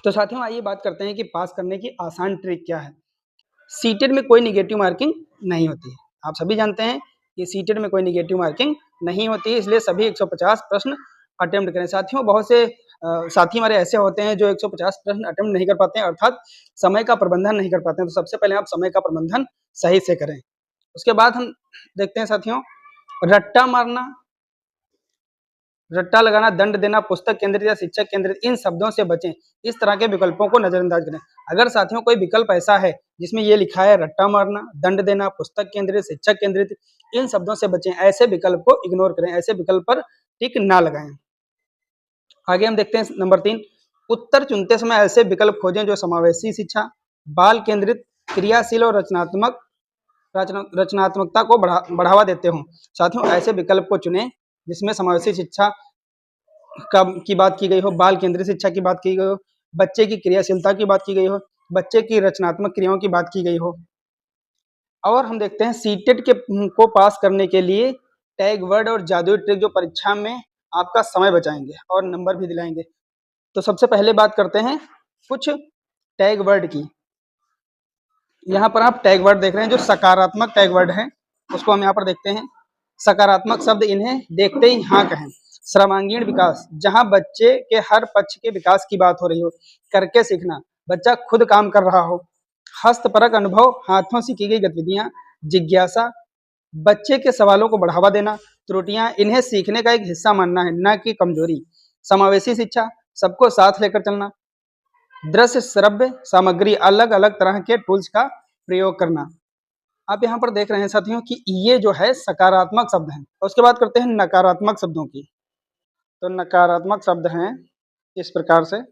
तो साथियों आइए बात करते हैं कि पास करने की आसान ट्रिक क्या है। सीटेट में कोई निगेटिव मार्किंग नहीं होती है। आप सभी जानते हैं कि सीटेट में कोई निगेटिव मार्किंग नहीं होती है, इसलिए सभी 150 प्रश्न अटेम्प्ट करें। साथियों बहुत से साथी हमारे ऐसे होते हैं जो 150 प्रश्न अटेम्प्ट नहीं कर पाते हैं, अर्थात समय का प्रबंधन नहीं कर पाते हैं। तो सबसे पहले आप समय का प्रबंधन सही से करें। उसके बाद हम देखते हैं साथियों, रट्टा मारना, रट्टा लगाना, दंड देना, पुस्तक केंद्रित या शिक्षक केंद्रित, इन शब्दों से बचें। इस तरह के विकल्पों को नजरअंदाज करें। अगर साथियों कोई विकल्प ऐसा है जिसमें ये लिखा है रट्टा मारना, दंड देना, पुस्तक केंद्रित, शिक्षक केंद्रित, इन शब्दों से बचें, ऐसे विकल्प को इग्नोर करें, ऐसे विकल्प पर टिक ना लगाएं। आगे हम देखते हैं नंबर 3, उत्तर चुनते समय ऐसे विकल्प खोजें जो समावेशी शिक्षा, बाल केंद्रित, क्रियाशील और रचनात्मकता को बढ़ावा देते हों। साथियों ऐसे विकल्प को चुनें जिसमें समावेशी शिक्षा की बात की गई हो, बाल केंद्रित शिक्षा की बात की गई हो, बच्चे की क्रियाशीलता की बात की गई हो, बच्चे की रचनात्मक क्रियाओं की बात की गई हो। और हम देखते हैं सीटेट को पास करने के लिए टैग वर्ड और जादुई ट्रिक जो परीक्षा में आपका समय बचाएंगे और नंबर भी दिलाएंगे। तो सबसे पहले बात करते हैं कुछ टैग वर्ड की। यहाँ पर आप टैग वर्ड देख रहे हैं जो सकारात्मक टैग वर्ड है, उसको हम यहाँ पर देखते हैं। सकारात्मक शब्द, इन्हें देखते ही हाँ कहें। सर्वांगीण विकास, जहां बच्चे के हर पक्ष के विकास की बात हो रही हो, करके सीखना, बच्चा खुद काम कर रहा हो। हस्तपरक अनुभव, हाथों से की गई गतिविधियां। जिज्ञासा, बच्चे के सवालों को बढ़ावा देना। त्रुटियां, इन्हें सीखने का एक हिस्सा मानना है, न कि कमजोरी। समावेशी शिक्षा, सबको साथ लेकर चलना। दृश्य श्रव्य सामग्री, अलग अलग तरह के टूल्स का प्रयोग करना। आप यहाँ पर देख रहे हैं साथियों कि ये जो है सकारात्मक शब्द हैं। उसके बाद करते हैं नकारात्मक शब्दों की। तो नकारात्मक शब्द हैं इस प्रकार से,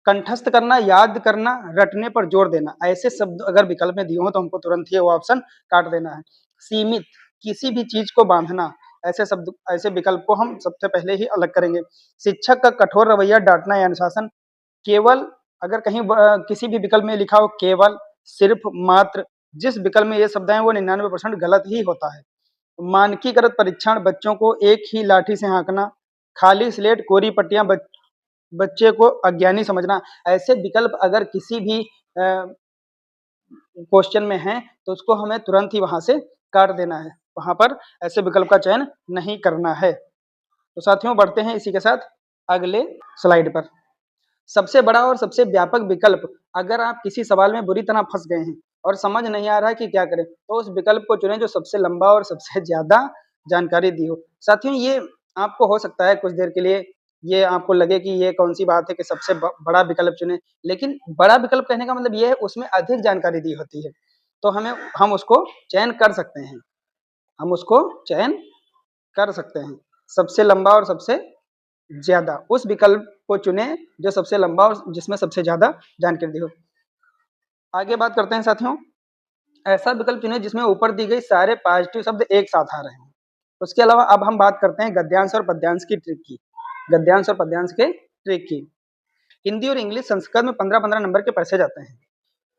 कंठस्थ करना, याद करना, रटने पर जोर देना। ऐसे शब्द अगर विकल्प में दिए हो तो हमको तुरंत ही वो ऑप्शन काट देना है। सीमित, किसी भी चीज को बांधना, ऐसे शब्द, ऐसे विकल्प को हम सबसे पहले ही अलग करेंगे। शिक्षक का कठोर रवैया, डांटना या अनुशासन। केवल, अगर कहीं किसी भी विकल्प में लिखा हो केवल, सिर्फ, मात्र, जिस विकल्प में ये शब्द है वो 99% गलत ही होता है। मानकीकृत परीक्षण, बच्चों को एक ही लाठी से हाँकना। खाली स्लेट, कोरी पट्टियां, बच्चे को अज्ञानी समझना। ऐसे विकल्प अगर किसी भी क्वेश्चन में है तो उसको हमें तुरंत ही वहां से काट देना है, वहां पर ऐसे विकल्प का चयन नहीं करना है। तो साथियों बढ़ते हैं इसी के साथ अगले स्लाइड पर। सबसे बड़ा और सबसे व्यापक विकल्प, अगर आप किसी सवाल में बुरी तरह फंस गए हैं और समझ नहीं आ रहा है कि क्या करें, तो उस विकल्प को चुनें जो सबसे लंबा और सबसे ज्यादा जानकारी दी हो। साथियों ये आपको हो सकता है कुछ देर के लिए ये आपको लगे कि ये कौन सी बात है कि सबसे बड़ा विकल्प चुने, लेकिन बड़ा विकल्प कहने का मतलब ये है उसमें अधिक जानकारी दी होती है, तो हम उसको चयन कर सकते हैं, हम उसको चयन कर सकते हैं। सबसे लंबा और सबसे ज्यादा, उस विकल्प को चुने जो सबसे लंबा और जिसमें सबसे ज्यादा जानकारी हो। आगे बात करते हैं साथियों, ऐसा विकल्प चुने जिसमें ऊपर दी गई सारे पॉजिटिव शब्द एक साथ आ रहे हैं। उसके अलावा अब हम बात करते हैं गद्यांश और पद्यांश की ट्रिक की, गद्यांश और पद्यांश के ट्रिक की। हिंदी और इंग्लिश संस्कृत में 15-15 नंबर के पैसेज आते हैं।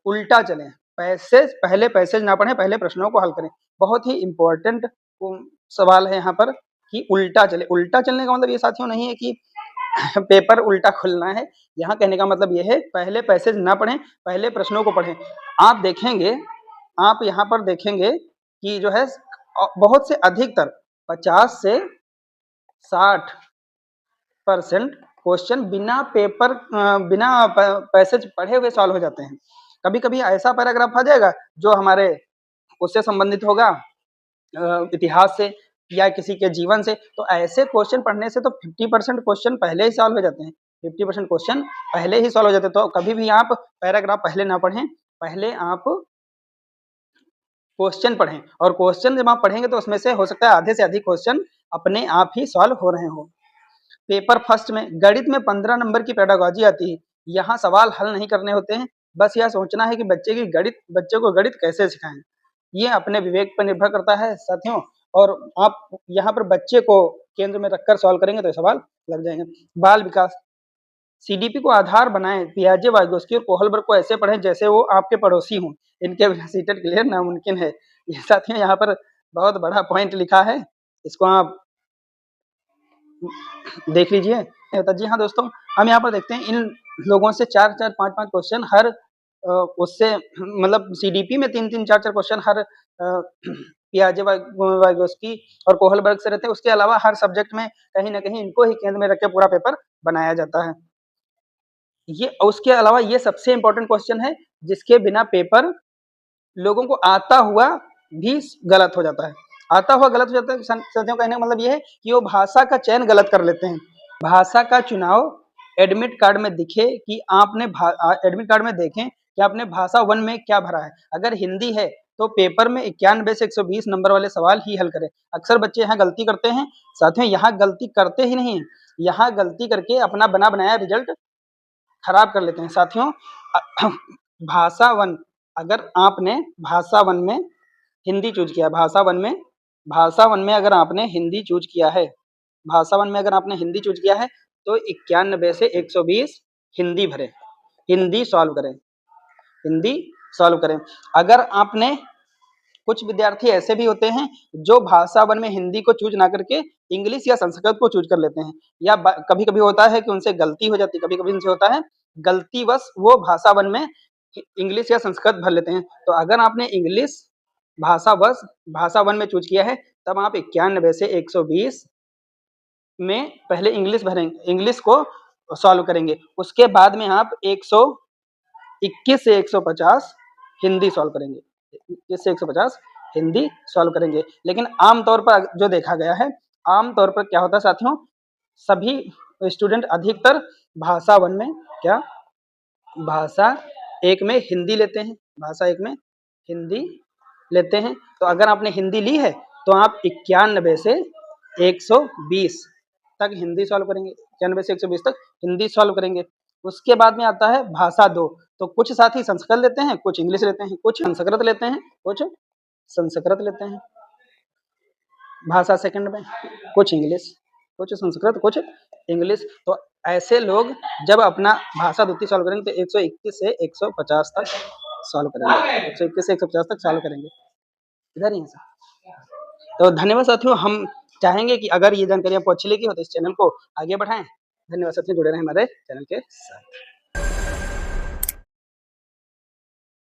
उल्टा चलें, पैसेज पहले पैसेज ना पढ़ें, पहले प्रश्नों को हल करें। बहुत ही इंपॉर्टेंट सवाल है यहाँ पर कि उल्टा चले। उल्टा चलने का मतलब ये साथियों नहीं है कि पेपर उल्टा खुलना है, यहाँ कहने का मतलब ये है पहले पैसेज ना पढ़ें, पहले प्रश्नों को पढ़ें। आप देखेंगे, आप यहाँ पर देखेंगे कि जो है बहुत से अधिकतर 50 से 60% क्वेश्चन बिना पैसेज पढ़े हुए सॉल्व हो जाते हैं। कभी कभी ऐसा पैराग्राफ आ जाएगा जो हमारे उससे संबंधित होगा, इतिहास से या किसी के जीवन से, तो ऐसे क्वेश्चन पढ़ने से तो 50% क्वेश्चन पहले ही सॉल्व हो जाते हैं, 50% क्वेश्चन पहले ही सॉल्व हो जाते हैं। तो कभी भी आप पैराग्राफ पहले ना पढ़ें, पहले आप क्वेश्चन पढ़ें, और क्वेश्चन जब आप पढ़ेंगे तो उसमें से हो सकता है आधे से अधिक क्वेश्चन अपने आप ही सॉल्व हो रहे हो। पेपर फर्स्ट में गणित में 15 नंबर की पेडागोजी आती है। यहाँ सवाल हल नहीं करने होते हैं, बस यह सोचना है कि बच्चे को गणित कैसे सिखाएं। ये अपने विवेक पर निर्भर करता है साथियों, और आप यहाँ पर बच्चे को केंद्र में रखकर सॉल्व करेंगे तो सवाल लग जाएंगे। बाल विकास, सीडीपी को आधार बनाएं, पियाजे, वाइगोस्की और कोहलबर्ग को ऐसे पढ़ें जैसे वो आपके पड़ोसी हों, इनके बिना सीटेट क्लियर नामुमकिन है। ये साथियों यहाँ पर बहुत बड़ा पॉइंट लिखा है, इसको आप देख लीजिए। होता। जी हाँ दोस्तों, हम यहाँ पर देखते हैं इन लोगों से 4-4, 5-5 क्वेश्चन हर उससे मतलब सीडीपी में 3-3, 4-4 क्वेश्चन हर पियाजे वाइगोस्की और कोहलबर्ग से रहते हैं। उसके अलावा हर सब्जेक्ट में कहीं ना कहीं इनको ही केंद्र में रख के पूरा पेपर बनाया जाता है। ये उसके अलावा ये सबसे इंपॉर्टेंट क्वेश्चन है जिसके बिना पेपर लोगों को आता हुआ भी गलत हो जाता है। आता हुआ गलत हो जाता है साथियों, कहने का मतलब ये है कि वो भाषा का चयन गलत कर लेते हैं। भाषा का चुनाव एडमिट कार्ड में दिखे कि आपने एडमिट कार्ड में देखें कि आपने भाषा 1 में क्या भरा है। अगर हिंदी है तो पेपर में 91 से 120 नंबर वाले सवाल ही हल करें। अक्सर बच्चे यहाँ गलती करते हैं साथियों, यहाँ गलती करते ही नहीं, यहाँ गलती करके अपना बना बनाया रिजल्ट खराब कर लेते हैं। साथियों भाषा 1, अगर आपने भाषा 1 में हिंदी चूज किया, भाषा 1 में अगर आपने हिंदी चूज किया है, भाषा 1 में अगर आपने हिंदी चूज किया है तो 91 से 120 हिंदी भरें, हिंदी सॉल्व करें, हिंदी सॉल्व करें। अगर आपने कुछ विद्यार्थी ऐसे भी होते हैं जो भाषा 1 में हिंदी को चूज ना करके इंग्लिश या संस्कृत को चूज कर लेते हैं, या कभी कभी होता है कि उनसे गलती हो जाती है, कभी कभी उनसे होता है गलतीवश वो भाषा 1 में इंग्लिश या संस्कृत भर लेते हैं। तो अगर आपने इंग्लिश भाषा 1 में चूज किया है तब आप 91 से 120 में पहले इंग्लिश भरेंगे, इंग्लिश को सॉल्व करेंगे। उसके बाद में आप 121 से 150 हिंदी सॉल्व करेंगे, 21 से 150 हिंदी सॉल्व करेंगे। लेकिन आमतौर पर जो देखा गया है, आमतौर पर क्या होता है साथियों, सभी स्टूडेंट अधिकतर भाषा 1 में क्या, भाषा 1 में हिंदी लेते हैं, भाषा 1 में हिंदी लेते हैं। तो अगर आपने हिंदी ली है तो आप 91 से 120 तक हिंदी सॉल्व करेंगे, 91 से 120 तक हिंदी सॉल्व करेंगे। उसके बाद में आता है भाषा 2, तो कुछ साथी संस्कृत लेते हैं, कुछ इंग्लिश लेते हैं, कुछ संस्कृत लेते हैं, कुछ संस्कृत लेते हैं भाषा सेकंड में, कुछ इंग्लिश, कुछ संस्कृत, कुछ इंग्लिश। तो ऐसे लोग जब अपना भाषा द्वितीय सॉल्व करेंगे तो 121 से 150 तक सॉल्व करेंगे, 121 से 150 तक सॉल्व करेंगे। इधर ही है सर। तो धन्यवाद साथियों, हम चाहेंगे कि अगर ये जानकारी आपको अच्छी लगी हो तो इस चैनल को आगे बढ़ाएं। धन्यवाद साथियों, जुड़े रहें हमारे चैनल के साथ।